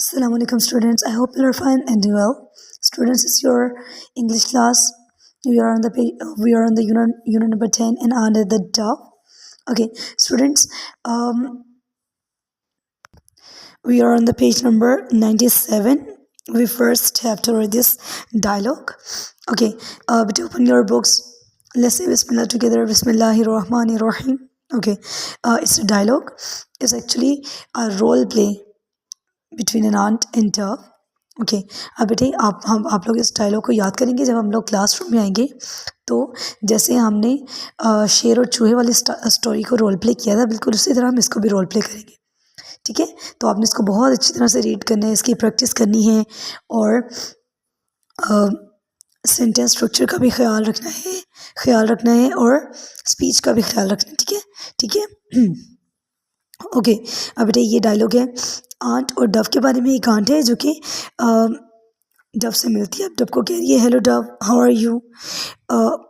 Assalamu alaikum students. I hope you are fine and do well. Students, it's your English class. We are on the unit number 10 and under the dove. Okay, students, we are on the page number 97. We first have to read this dialogue. Okay, but open your books. Let's say Bismillah together. Bismillahir Rahmanir Rahim. Okay, it's a dialogue. It's actually a role play between an ant and dove. Okay, अब बेटे आप लोग इस dialogue को याद करेंगे जब हम लोग क्लासरूम में आएंगे। तो जैसे हमने शेर और चूहे वाली स्टोरी को रोल प्ले किया था, बिल्कुल उसी तरह हम इसको भी रोल प्ले करेंगे। ठीक है, तो आपने इसको बहुत अच्छी तरह से रीड करना है, इसकी प्रैक्टिस करनी है और सेंटेंस स्ट्रक्चर का भी ख्याल रखना है और स्पीच का भी ख्याल रखना है। ठीक है ओके, अब बेटे ये डायलॉग है आंट और डव के बारे में। एक आंट है जो कि डव से मिलती है। अब डव को कह रही है hello dove, how are you.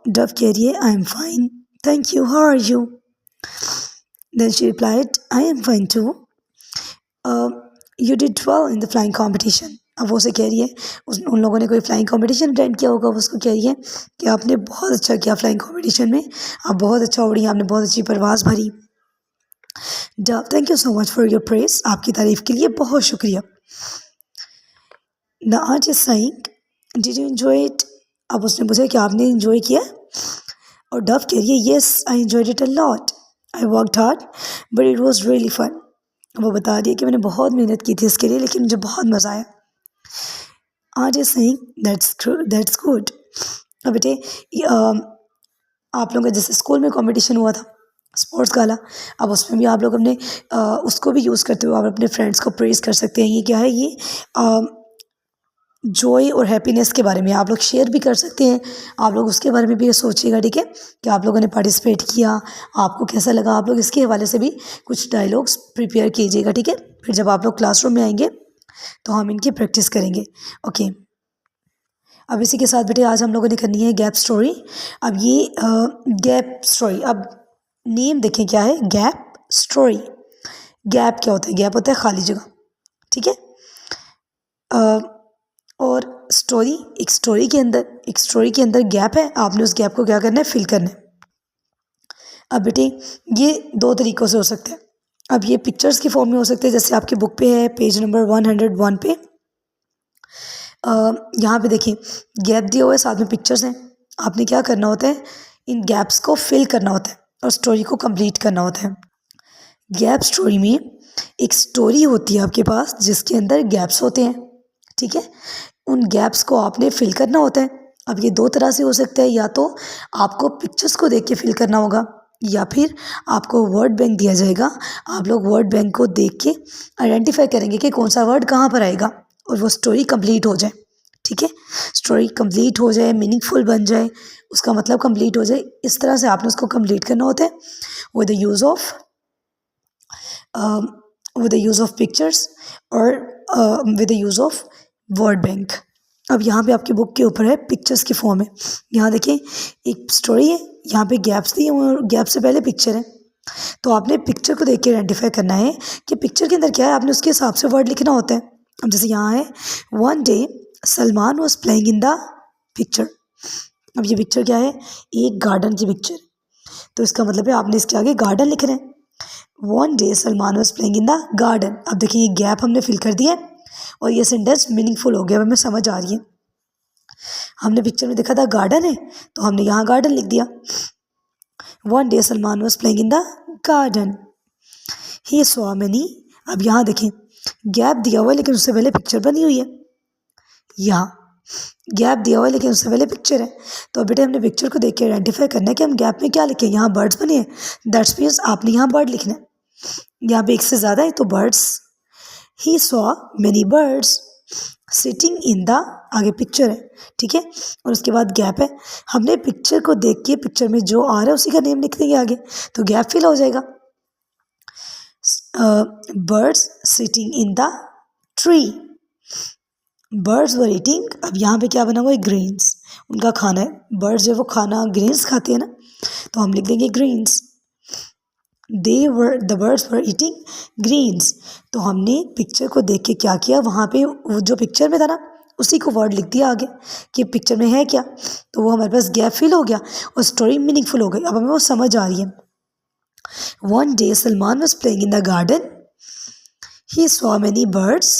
Dove कह रही है I am fine, thank you, how are you. Then she replied I am fine too, you did well in the flying competition. अब वो उसे कह रही है, उन लोगों ने कोई फ्लाइंग कॉम्पिटिशन अटेंड किया होगा, वो उसको कह रही है कि आपने बहुत अच्छा किया फ्लाइंग कॉम्पिटिशन में, आप बहुत अच्छा उड़ी, आपने बहुत अच्छी परवाज़ भरी। Dove thank you so much for your praise, आपकी तारीफ़ के लिए बहुत शुक्रिया। The ant is saying did you enjoy it. अब उसने पूछा कि आपने एंजॉय किया, और डव कह रही है yes I enjoyed it a lot, I worked hard but it was really fun. वो बता रही है कि मैंने बहुत मेहनत की थी इसके लिए, लेकिन मुझे बहुत मज़ा आया। Ant is saying that's good. अब बेटे आप लोगों का जैसे स्कूल में कंपटीशन हुआ था स्पोर्ट्स गाला, अब उसमें भी आप लोग अपने उसको भी यूज़ करते हुए आप अपने फ्रेंड्स को प्रेज कर सकते हैं। ये क्या है, ये जॉय और हैप्पीनेस के बारे में आप लोग शेयर भी कर सकते हैं। आप लोग उसके बारे में भी ये सोचिएगा, ठीक है, कि आप लोगों ने पार्टिसिपेट किया, आपको कैसा लगा। आप लोग इसके हवाले से भी कुछ डायलॉग्स प्रिपेयर कीजिएगा, ठीक है। फिर जब आप लोग क्लासरूम में आएंगे तो हम इनकी प्रैक्टिस करेंगे। ओके, अब इसी के साथ बेटे आज हम लोगों ने करनी है गैप स्टोरी। अब ये गैप स्टोरी, अब नेम देखें क्या है, गैप स्टोरी। गैप क्या होता है, गैप होता है खाली जगह, ठीक है। और स्टोरी, एक स्टोरी के अंदर गैप है, आपने उस गैप को क्या करना है, फिल करना है। अब बेटे ये दो तरीक़ों से हो सकता है। अब ये पिक्चर्स की फॉर्म में हो सकते हैं, जैसे आपकी बुक पे है पेज नंबर 101 पे। यहाँ पे देखिए गैप दिया हुआ है, साथ में पिक्चर्स हैं। आपने क्या करना होता है, इन गैप्स को फिल करना होता है और स्टोरी को कंप्लीट करना होता है। गैप स्टोरी में एक स्टोरी होती है आपके पास जिसके अंदर गैप्स होते हैं, ठीक है। उन गैप्स को आपने फिल करना होता है। अब ये दो तरह से हो सकता है, या तो आपको पिक्चर्स को देख के फिल करना होगा, या फिर आपको वर्ड बैंक दिया जाएगा। आप लोग वर्ड बैंक को देख के आइडेंटिफाई करेंगे कि कौन सा वर्ड कहाँ पर आएगा और वो स्टोरी कंप्लीट हो जाए, ठीक है। स्टोरी कंप्लीट हो जाए, मीनिंगफुल बन जाए, उसका मतलब कंप्लीट हो जाए, इस तरह से आपने उसको कंप्लीट करना होता है with the use of pictures और with the use of word bank. अब यहाँ पे आपकी बुक के ऊपर है पिक्चर्स की फॉर्म है। यहाँ देखिए एक स्टोरी है, यहाँ पे गैप्स दिए हुए और गैप से पहले पिक्चर है। तो आपने पिक्चर को देख के आइडेंटिफाई करना है कि पिक्चर के अंदर क्या है, आपने उसके हिसाब से वर्ड लिखना होता है। अब जैसे यहाँ है one day Salman was playing in the picture. अब ये पिक्चर क्या है, एक गार्डन की पिक्चर, तो इसका मतलब है आपने इसके आगे गार्डन लिख रहे हैं। One day Salman was playing in the garden. अब देखिए ये गैप हमने फिल कर दिया और ये सेंटेंस मीनिंगफुल हो गया, हमें समझ आ रही है। हमने पिक्चर में देखा था गार्डन है, तो हमने यहाँ गार्डन लिख दिया। One day Salman was playing in the garden, he saw many. अब यहाँ देखें गैप दिया हुआ है लेकिन उससे पहले पिक्चर बनी हुई है। यहाँ गैप दिया हुआ है लेकिन उससे पहले पिक्चर है, तो बेटे हमने पिक्चर को देख के आइडेंटिफाई करना है कि हम गैप में क्या लिखें। यहाँ बर्ड्स बने हैं, दैट्स मीन्स आपने यहाँ बर्ड लिखना है। यहाँ पे एक से ज़्यादा है तो birds, he saw many birds sitting in the, आगे पिक्चर है, ठीक है, और उसके बाद गैप है। हमने पिक्चर को देख के पिक्चर में जो आ रहा है उसी का नेम लिख देंगे आगे, तो गैप फिल हो जाएगा। Birds sitting in the tree, birds were eating. अब यहाँ पे क्या बना हुआ है, ग्रेन्स, उनका खाना है। बर्ड्स जो वो खाना ग्रेन्स खाते हैं ना, तो हम लिख देंगे grains. The birds were eating grains. तो हमने पिक्चर को देख के क्या किया, वहाँ पे वो जो पिक्चर में था ना उसी को वर्ड लिख दिया आगे कि पिक्चर में है क्या। तो वो हमारे पास गैप फिल हो गया और स्टोरी मीनिंगफुल हो गई। अब हमें वो समझ आ रही है। One day Salman was playing in the garden, he saw many birds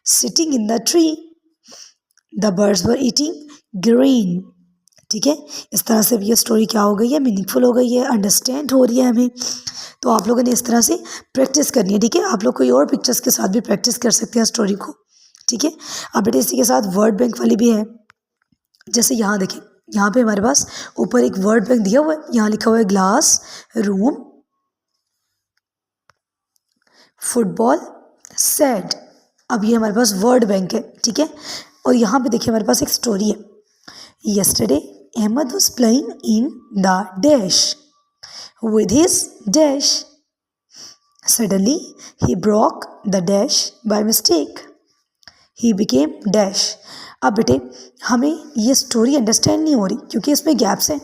sitting in the tree, the birds were eating green. ठीक है, इस तरह से ये स्टोरी क्या हो गई है, मीनिंगफुल हो गई है, अंडरस्टैंड हो रही है हमें। तो आप लोगों ने इस तरह से प्रैक्टिस करनी है। ठीक है, आप लोग कोई और पिक्चर्स के साथ भी प्रैक्टिस कर सकते हैं स्टोरी को। ठीक है, अब बेटे इसी के साथ वर्ड बैंक वाली भी है। जैसे यहाँ देखें, यहाँ पे हमारे पास ऊपर एक वर्ड बैंक दिया हुआ है, यहाँ लिखा हुआ है ग्लास, रूम, फुटबॉल, सैड। अब ये हमारे पास वर्ड बैंक है। ठीक है, और यहाँ पे देखिए हमारे पास एक स्टोरी है। Yesterday, Ahmed was playing in the dash with his dash. Suddenly, he broke the dash by mistake. He became dash. अब बेटे हमें ये स्टोरी अंडरस्टैंड नहीं हो रही क्योंकि इसमें गैप्स हैं।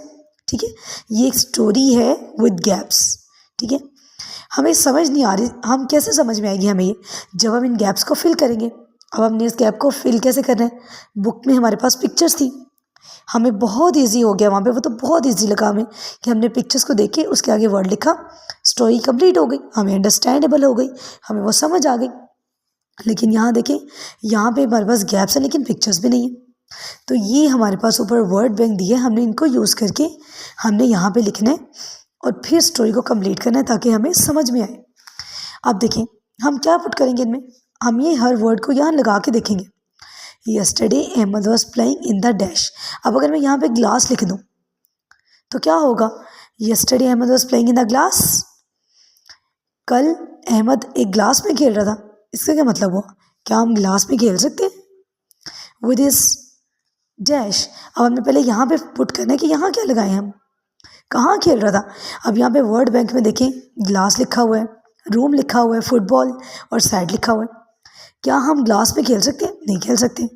ठीक है, ये एक स्टोरी है विद गैप्स। ठीक है, हमें समझ नहीं आ रही, हम कैसे समझ में आएगी हमें ये, जब हम इन गैप्स को फिल करेंगे। अब हमने इस गैप को फिल कैसे करना है, बुक में हमारे पास पिक्चर्स थी, हमें बहुत इजी हो गया वहाँ पे, वो तो बहुत इजी लगा हमें कि हमने पिक्चर्स को देख के उसके आगे वर्ड लिखा, स्टोरी कंप्लीट हो गई, हमें अंडरस्टैंडेबल हो गई, हमें वो समझ आ गई। लेकिन यहाँ देखें, यहाँ पे हमारे पास गैप्स हैं लेकिन पिक्चर्स भी नहीं है। तो ये हमारे पास ऊपर वर्ड बैंक दिए, हमने इनको यूज़ करके हमने यहाँ पे लिखना है और फिर स्टोरी को कंप्लीट करना है ताकि हमें समझ में आए। अब देखें हम क्या पुट करेंगे इनमें, हम ये हर वर्ड को यहाँ लगा के देखेंगे। Yesterday Ahmed was playing in the dash। अब अगर मैं यहाँ पे ग्लास लिख दूँ तो क्या होगा, Yesterday Ahmed was playing in the glass। कल अहमद एक ग्लास में खेल रहा था, इसका क्या मतलब हुआ, क्या हम ग्लास में खेल सकते हैं विद इस डैश। अब हमने पहले यहाँ पे पुट करना है कि यहाँ क्या लगाए हम, कहाँ खेल रहा था। अब यहाँ पे वर्ड बैंक में देखें, ग्लास लिखा हुआ है, रूम लिखा हुआ है, फुटबॉल और साइड लिखा हुआ है। क्या हम ग्लास में खेल सकते हैं, नहीं खेल सकते।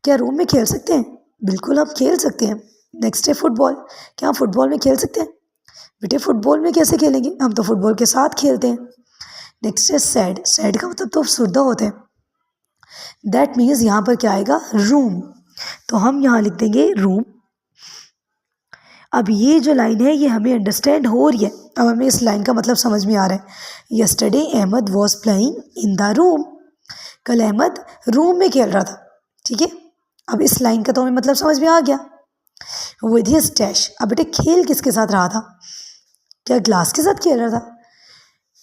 क्या रूम में खेल सकते हैं, बिल्कुल हम खेल सकते हैं। नेक्स्ट है फुटबॉल, क्या हम फुटबॉल में खेल सकते हैं, बेटे फुटबॉल में कैसे खेलेंगे, हम तो फुटबॉल के साथ खेलते हैं। नेक्स्ट है सैड, सैड का मतलब तो अफसुर्दा होते हैं, दैट मीन्स यहाँ पर क्या आएगा, रूम, तो हम यहाँ लिख देंगे रूम। अब ये जो लाइन है ये हमें अंडरस्टैंड हो रही है, अब हमें इस लाइन का मतलब समझ में आ रहा है। Yesterday Ahmed was playing in the room, कल अहमद रूम में खेल रहा था। ठीक है, अब इस लाइन का तो हमें मतलब समझ में आ गया। विद हिज डैश, अब बेटे खेल किसके साथ रहा था, क्या ग्लास के साथ खेल रहा था,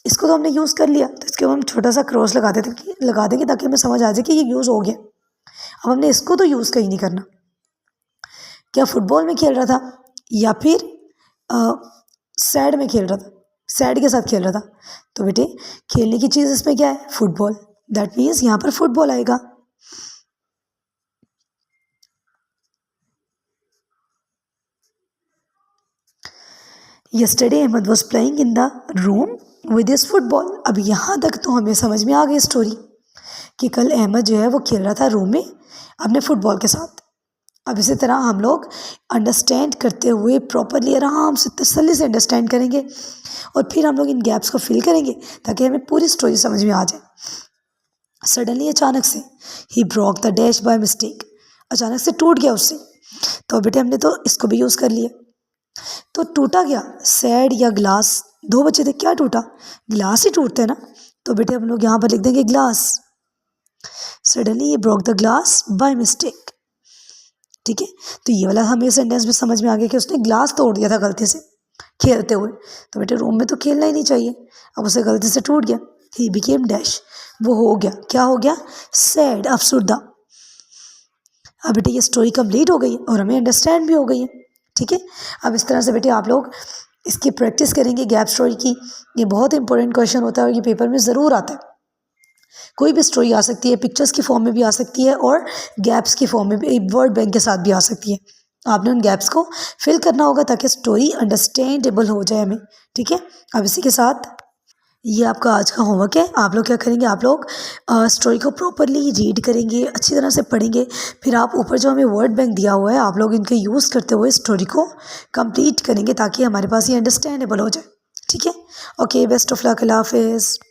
इसको तो हमने यूज़ कर लिया, तो इसके हम छोटा सा क्रॉस लगा देंगे ताकि हमें समझ आ जाए कि ये यूज़ हो गया। अब हमने इसको तो यूज़ कहीं नहीं करना, क्या फुटबॉल में खेल रहा था या फिर सैड में खेल रहा था, सैड के साथ खेल रहा था, तो बेटे खेलने की चीज़ इसमें क्या है, फुटबॉल, दैट मीन्स यहाँ पर फुटबॉल आएगा। Yesterday Ahmed was playing in the room with his football. अब यहाँ तक तो हमें समझ में आ गई स्टोरी कि कल अहमद जो है वो खेल रहा था रूम में अपने फुटबॉल के साथ। अब इसी तरह हम लोग अंडरस्टैंड करते हुए प्रॉपरली आराम से तसल्ली से अंडरस्टैंड करेंगे और फिर हम लोग इन गैप्स को फिल करेंगे ताकि हमें पूरी स्टोरी समझ में आ जाए। सडनली, अचानक से, he broke the dash by mistake, अचानक से टूट गया उससे, तो बेटे हमने तो इसको भी यूज़ कर लिया। तो टूटा गया, सैड या ग्लास, दो बच्चे थे, क्या टूटा, ग्लास ही टूटते हैं ना, तो बेटे हम लोग यहाँ पर लिख देंगे glass. Suddenly he broke the glass by mistake. ठीक है, तो ये वाला हमें सेंटेंस में समझ में आ गया कि उसने ग्लास तोड़ दिया था गलती से खेलते हुए, तो बेटे रूम में तो खेलना ही नहीं चाहिए, अब उसे गलती से टूट गया। ही बिकेम डैश, वो हो गया, क्या हो गया, सैड, अफसुर्दा। अब बेटे ये स्टोरी कंप्लीट हो गई है और हमें अंडरस्टैंड भी हो गई है। ठीक है, अब इस तरह से बेटे आप लोग इसकी प्रैक्टिस करेंगे गैप स्टोरी की। ये बहुत इंपॉर्टेंट क्वेश्चन होता है और ये पेपर में ज़रूर आता है। कोई भी स्टोरी आ सकती है, पिक्चर्स की फॉर्म में भी आ सकती है और गैप्स की फॉर्म में भी, वर्ड बैंक के साथ भी आ सकती है। आपने उन गैप्स को फिल करना होगा ताकि स्टोरी अंडरस्टैंडेबल हो जाए हमें। ठीक है, अब इसी के साथ ये आपका आज का होमवर्क है। आप लोग क्या करेंगे, आप लोग स्टोरी को प्रॉपरली रीड करेंगे, अच्छी तरह से पढ़ेंगे, फिर आप ऊपर जो हमें वर्ड बैंक दिया हुआ है आप लोग इनके यूज़ करते हुए स्टोरी को कंप्लीट करेंगे ताकि हमारे पास ये अंडरस्टैंडेबल हो जाए। ठीक है, ओके, बेस्ट ऑफ लक, अल्लाह हाफिज़।